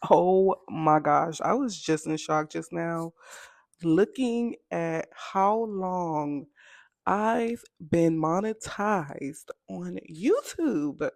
Oh my gosh, I was just in shock just now looking at how long I've been monetized on YouTube.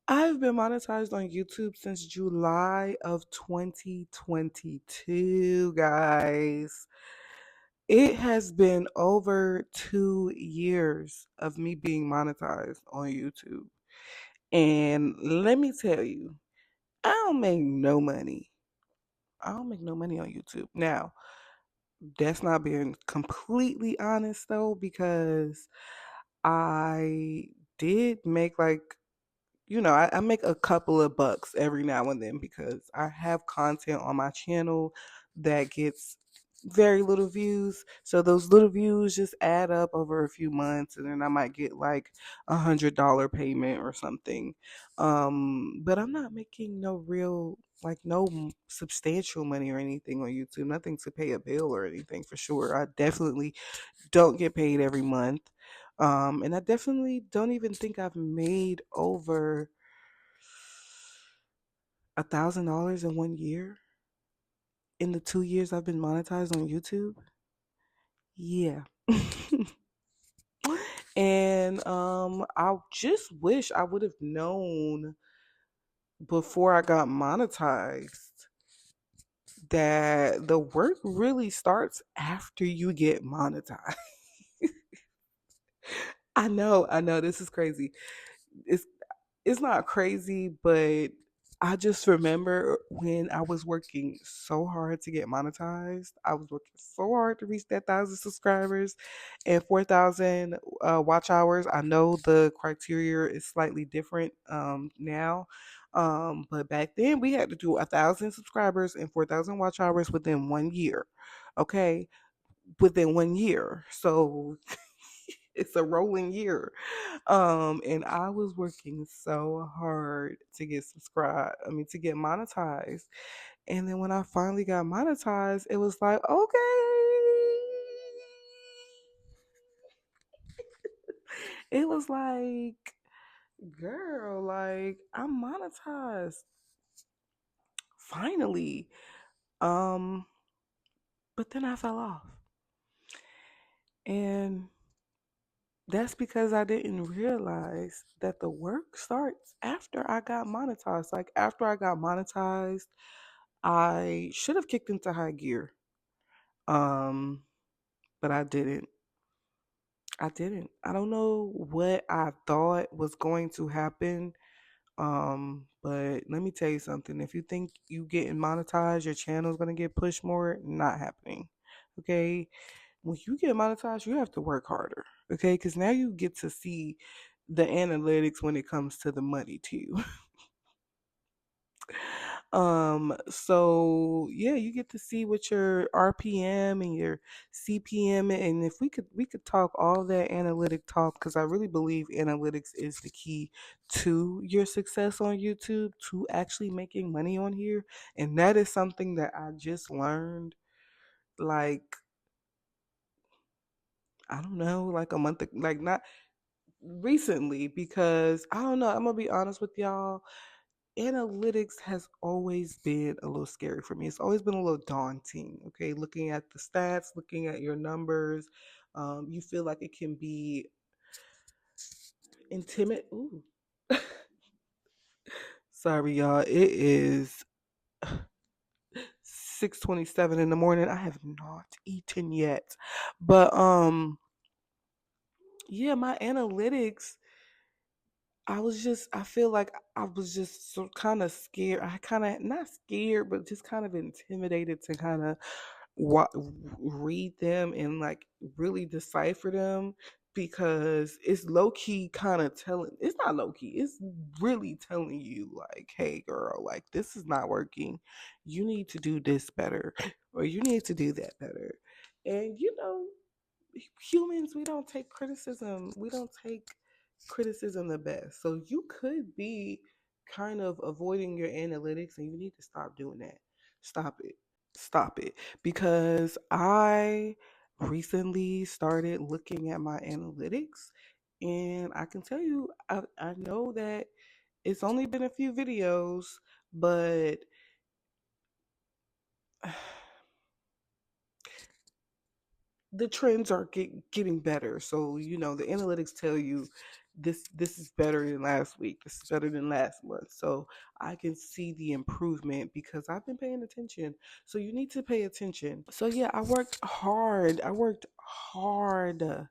I've been monetized on YouTube since July of 2022, guys. It has been over 2 years of me being monetized on YouTube. And let me tell you, I don't make no money. I don't make no money on YouTube. Now, that's not being completely honest though, because I did make I make a couple of bucks every now and then because I have content on my channel that gets very little views. So those little views just add up over a few months and then I might get like $100 payment or something. But I'm not making no real substantial money or anything on YouTube. Nothing to pay a bill or anything for sure. I definitely don't get paid every month. And I definitely don't even think I've made over $1,000 in 1 year in the 2 years I've been monetized on YouTube. Yeah. And I just wish I would have known before I got monetized that the work really starts after you get monetized. I know this is crazy. It's it's not crazy, but I just remember when I was working so hard to get monetized. I was working so hard to reach that 1,000 subscribers and 4,000 watch hours. I know the criteria is slightly different now, but back then we had to do 1,000 subscribers and 4,000 watch hours within 1 year. Okay, within 1 year. So it's a rolling year. And I was working so hard to get to get monetized. And then when I finally got monetized, it was like, okay. It was like, girl, like I'm monetized. Finally. Um, but then I fell off. And that's because I didn't realize that the work starts after I got monetized. Like after I got monetized, I should have kicked into high gear. Um, but I didn't. I didn't. I don't know what I thought was going to happen. But let me tell you something. If you think you getting monetized, your channel is gonna get pushed more, not happening. Okay? When you get monetized, you have to work harder. Okay? Because now you get to see the analytics when it comes to the money too. So yeah, you get to see what your RPM and your CPM, and if we could talk all that analytic talk, because I really believe analytics is the key to your success on YouTube, to actually making money on here. And that is something that I just learned, like, I don't know, like a month, like not recently, because I don't know, I'm gonna be honest with y'all, analytics has always been a little scary for me. It's always been a little daunting. Okay, looking at the stats, looking at your numbers, you feel like it can be intimate. Ooh, sorry, y'all. It is 6:27 in the morning. I have not eaten yet, but yeah, my analytics. I feel like I was just so kind of scared. I kind of, not scared, but just kind of intimidated to kind of wa- read them and like really decipher them, because it's low key kind of telling, it's not low key, it's really telling you like, hey girl, like this is not working, you need to do this better or you need to do that better. And humans, we don't take criticism the best. So you could be kind of avoiding your analytics and you need to stop doing that. Stop it. Stop it. Because I recently started looking at my analytics, and I can tell you, I know that it's only been a few videos, but the trends are getting better. So the analytics tell you this is better than last week. This is better than last month. So I can see the improvement because I've been paying attention. So you need to pay attention. So yeah, I worked hard. I worked hard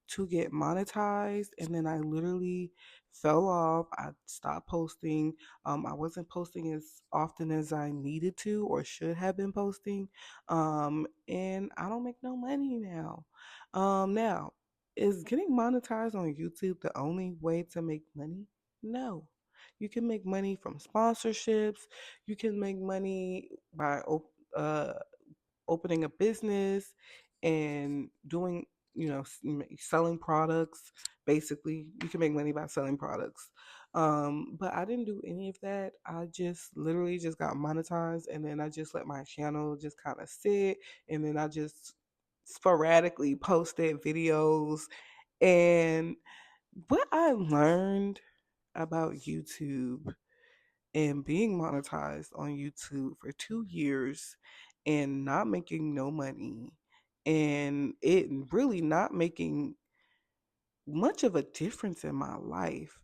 to get monetized, and then I literally fell off. I stopped posting. I wasn't posting as often as I needed to or should have been posting. And I don't make no money now. Now, is getting monetized on YouTube the only way to make money? No. You can make money from sponsorships. You can make money by uh, opening a business and doing, selling products. Basically, you can make money by selling products. But I didn't do any of that. I just literally just got monetized, and then I just let my channel just kind of sit, and then I just sporadically posted videos. And what I learned about YouTube and being monetized on YouTube for 2 years and not making no money and it really not making much of a difference in my life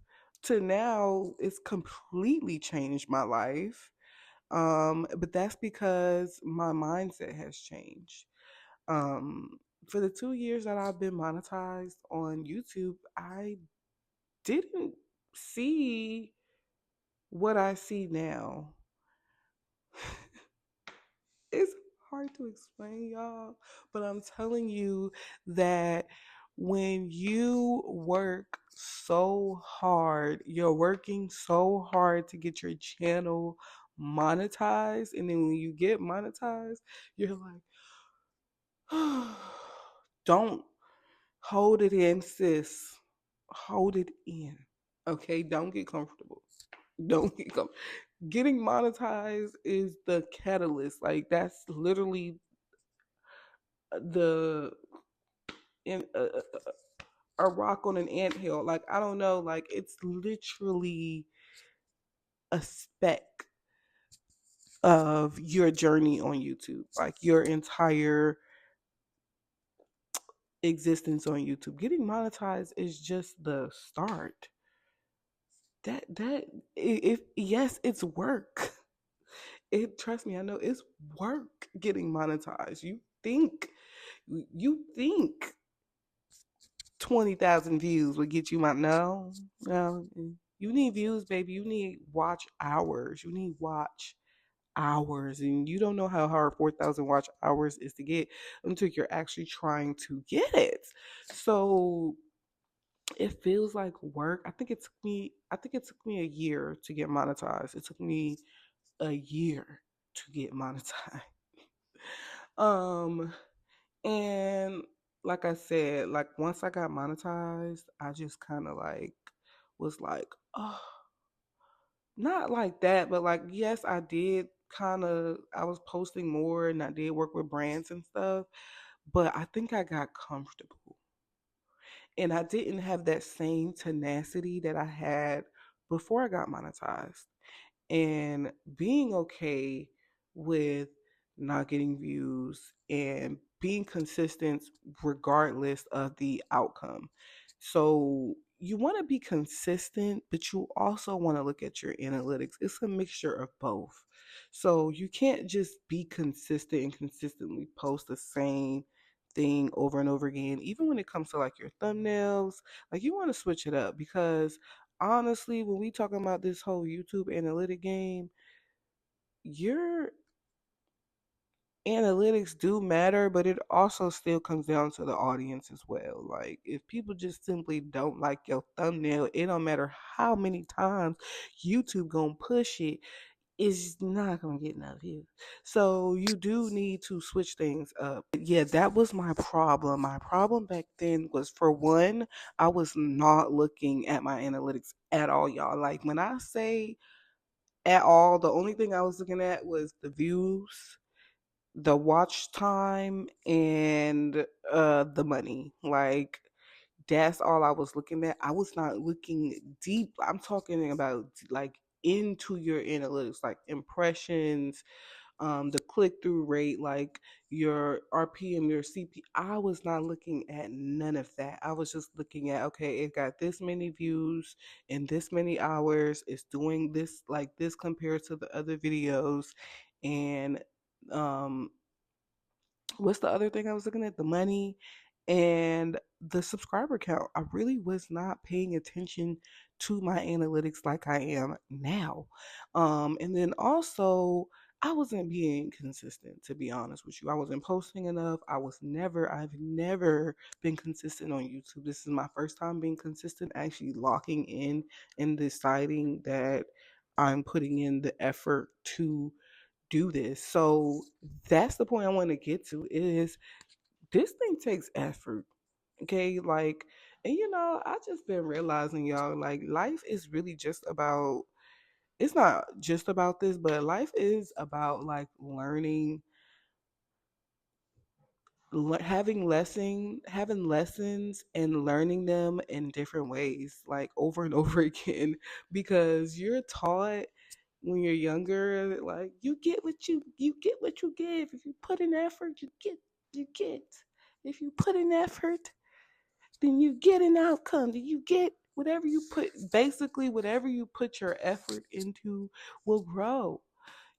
to now it's completely changed my life. But that's because my mindset has changed. For the 2 years that I've been monetized on YouTube, I didn't see what I see now. It's hard to explain, y'all, but I'm telling you that when you work so hard, you're working so hard to get your channel monetized, and then when you get monetized, you're like, don't hold it in, sis. Hold it in. Okay, don't get comfortable. Don't get comfortable. Getting monetized is the catalyst. Like that's literally the in a rock on an anthill. Like I don't know. Like it's literally a speck of your journey on YouTube. Like your entire existence on YouTube. Getting monetized is just the start. That if yes, it's work. It trust me, I know it's work getting monetized. You think 20,000 views would get you my no. You need views, baby. You need watch hours. You need watch hours, and you don't know how hard 4,000 watch hours is to get until you're actually trying to get it. So it feels like work. I think it took me a year to get monetized. It took me a year to get monetized. Um, and like I said, like once I got monetized, I just kind of like was like, oh, not like that, but like yes, I did kind of. I was posting more, and I did work with brands and stuff. But I think I got comfortable, and I didn't have that same tenacity that I had before I got monetized. And being okay with not getting views and being consistent regardless of the outcome. So you want to be consistent, but you also want to look at your analytics. It's a mixture of both. So you can't just be consistent and consistently post the same thing over and over again. Even when it comes to like your thumbnails, like you want to switch it up because honestly, when we talking about this whole YouTube analytic game, your analytics do matter, but it also still comes down to the audience as well. Like if people just simply don't like your thumbnail, it don't matter how many times YouTube gonna push it, it's not gonna get enough views. So you do need to switch things up. Yeah, that was my problem. My problem back then was, for one, I was not looking at my analytics at all, y'all. Like when I say at all, the only thing I was looking at was the views, the watch time, and the money. Like that's all I was looking at. I was not looking deep. I'm talking about like into your analytics, like impressions, the click through rate, like your RPM, your CP. I was not looking at none of that. I was just looking at, okay, it got this many views in this many hours. It's doing this like this compared to the other videos. And um, what's the other thing I was looking at? The money and the subscriber count. I really was not paying attention to my analytics like I am now. And then also, I wasn't being consistent, to be honest with you. I wasn't posting enough. I've never been consistent on YouTube. This is my first time being consistent, actually locking in and deciding that I'm putting in the effort to do this. So that's the point I want to get to is this thing takes effort. Okay, like, and I just been realizing, y'all, like life is really just about, it's not just about this, but life is about like learning, having lessons and learning them in different ways, like over and over again, because you're taught when you're younger, like you give. If you put in effort, you get. If you put in effort, then you get an outcome. Then you get whatever you put. Basically, whatever you put your effort into will grow.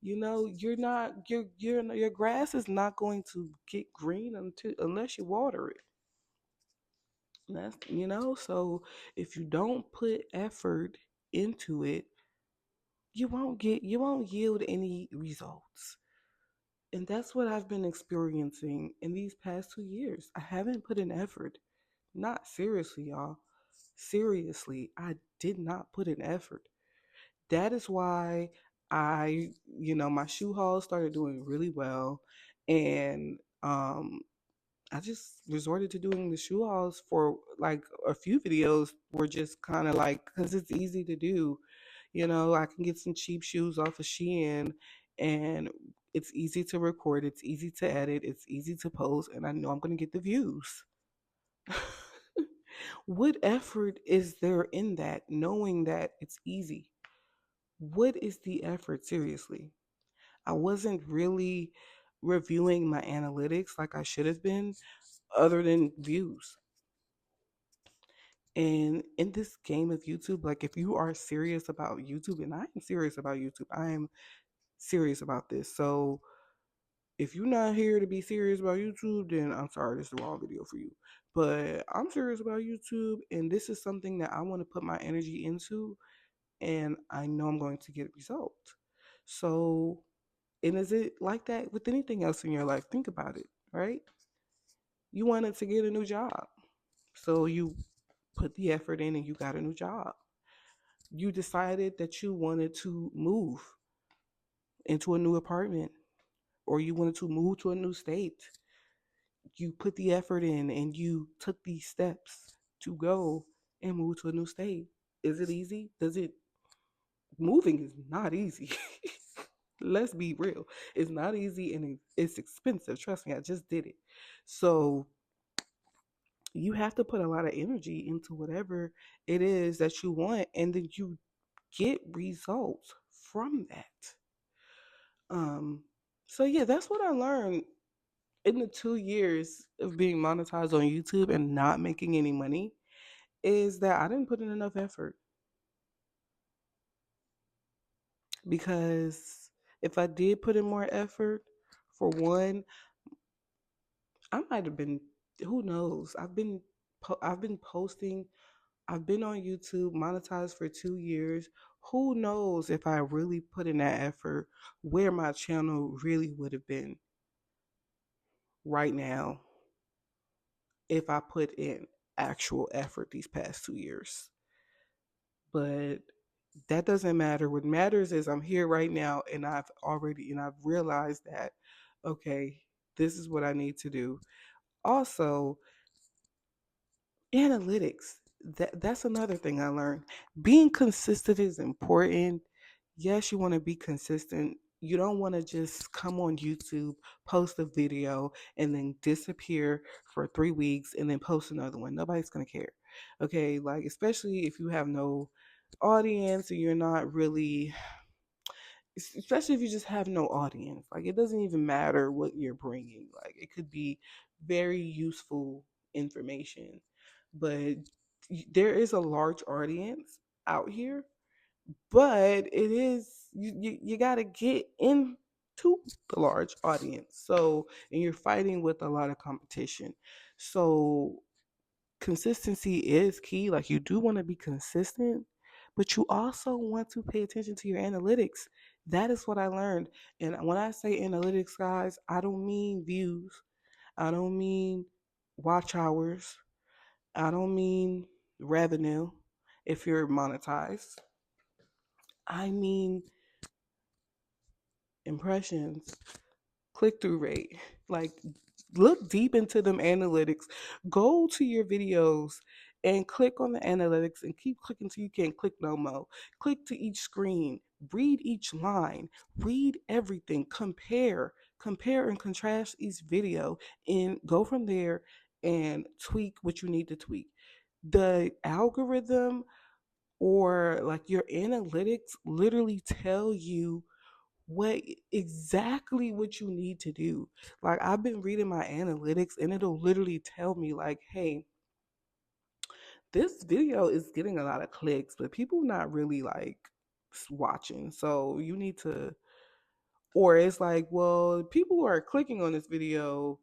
You're not your grass is not going to get green unless you water it. So if you don't put effort into it, you won't yield any results. And that's what I've been experiencing in these past 2 years. I haven't put in effort. Not seriously, y'all. Seriously, I did not put in effort. That is why my shoe haul started doing really well. And I just resorted to doing the shoe hauls for like a few videos were just kind of like, because it's easy to do. I can get some cheap shoes off of Shein and it's easy to record, it's easy to edit, it's easy to post, and I know I'm going to get the views. What effort is there in that, knowing that it's easy? What is the effort, seriously? I wasn't really reviewing my analytics like I should have been, other than views. And in this game of YouTube, like if you are serious about YouTube, and I am serious about YouTube, I am serious about this. So if you're not here to be serious about YouTube, then I'm sorry, this is the wrong video for you. But I'm serious about YouTube, and this is something that I want to put my energy into, and I know I'm going to get results. So, and is it like that with anything else in your life? Think about it, right? You wanted to get a new job, so you put the effort in and you got a new job. You decided that you wanted to move into a new apartment or you wanted to move to a new state. You put the effort in and you took these steps to go and move to a new state. Is it easy? Moving is not easy. Let's be real. It's not easy and it's expensive. Trust me, I just did it. So you have to put a lot of energy into whatever it is that you want, and then you get results from that. Um, so yeah, that's what I learned in the 2 years of being monetized on YouTube and not making any money, is that I didn't put in enough effort. Because if I did put in more effort, for one, I might have been, who knows? I've been posting, I've been on YouTube monetized for 2 years. Who knows if I really put in that effort, where my channel really would have been right now if I put in actual effort these past 2 years. But that doesn't matter. What matters is I'm here right now, and I've realized that, okay, this is what I need to do. Also, analytics. That's another thing I learned. Being consistent is important. Yes, you want to be consistent. You don't want to just come on YouTube, post a video, and then disappear for 3 weeks and then post another one. Nobody's gonna care. Okay, like especially if you have no audience and you're not really especially if you just have no audience. Like, it doesn't even matter what you're bringing. Like, it could be very useful information, but there is a large audience out here. But it is you got to get into the large audience. So, and you're fighting with a lot of competition. So consistency is key. Like, you do want to be consistent, but you also want to pay attention to your analytics. That is what I learned. And when I say analytics, guys, I don't mean views. I don't mean watch hours. I don't mean revenue if you're monetized. I mean impressions, click through rate. Like, look deep into them analytics. Go to your videos and click on the analytics and keep clicking till you can't click no more. Click to each screen, read each line, read everything, compare and contrast each video, and go from there and tweak what you need to tweak. The algorithm or like your analytics literally tell you what exactly what you need to do. Like, I've been reading my analytics and it'll literally tell me like, hey, this video is getting a lot of clicks, but people not really like watching. So you need to, or it's like, well, people are clicking on this video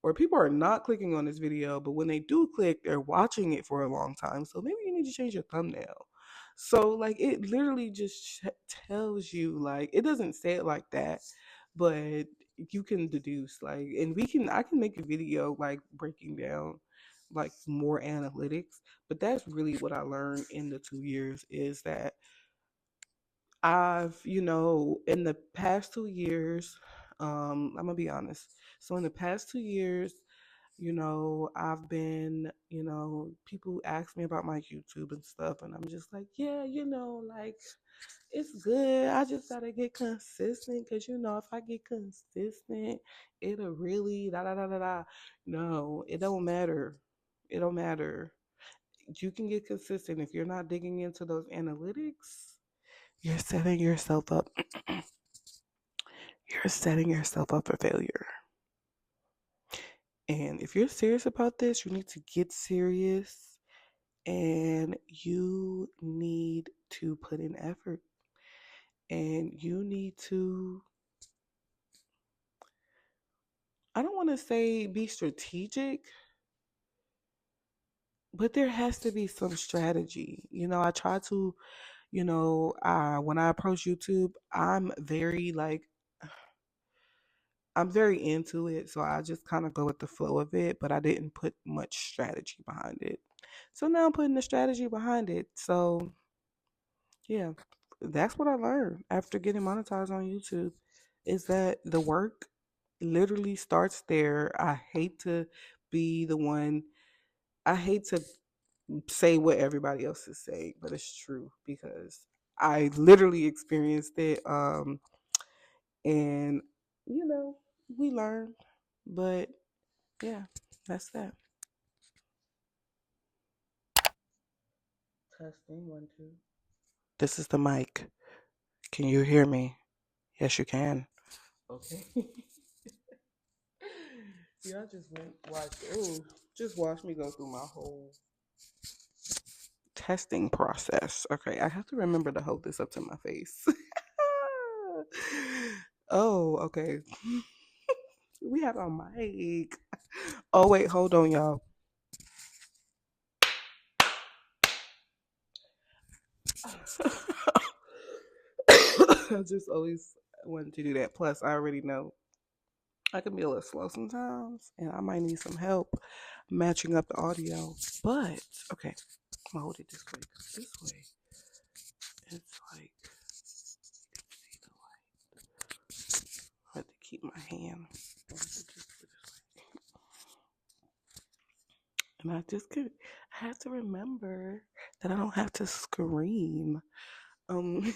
or people are not clicking on this video, but when they do click, they're watching it for a long time. So maybe you need to change your thumbnail. So, like, it literally just tells you, like, it doesn't say it like that, but you can deduce, like, and I can make a video like breaking down like more analytics, but that's really what I learned in the 2 years is that in the past 2 years, I'm gonna be honest. So in the past 2 years, I've been, people ask me about my YouTube and stuff, and I'm just like, yeah, like, it's good. I just gotta get consistent because, if I get consistent, it'll really da da da da da. No, it don't matter. It don't matter. You can get consistent if you're not digging into those analytics. You're setting yourself up. You're setting yourself up for failure. And if you're serious about this, you need to get serious and you need to put in effort and you need to, I don't want to say be strategic, but there has to be some strategy. I try to, when I approach YouTube, I'm very into it, so I just kind of go with the flow of it, but I didn't put much strategy behind it. So now I'm putting the strategy behind it. So, yeah, that's what I learned after getting monetized on YouTube is that the work literally starts there. Be the one, I hate to say what everybody else is saying, but it's true because I literally experienced it. And, you know, we learned, but yeah, that's that. Testing 1 2. This is the mic. Can you hear me? Yes, you can. Okay. Yeah, I just just watch me go through my whole testing process. Okay, I have to remember to hold this up to my face. Oh, okay. We have a mic. Oh, wait, hold on, y'all. I just always wanted to do that. Plus, I already know I can be a little slow sometimes, and I might need some help matching up the audio. But okay, I'm gonna hold it this way. 'Cause this way, it's like see the light. I have to keep my hand. And I have to remember that I don't have to scream. Um,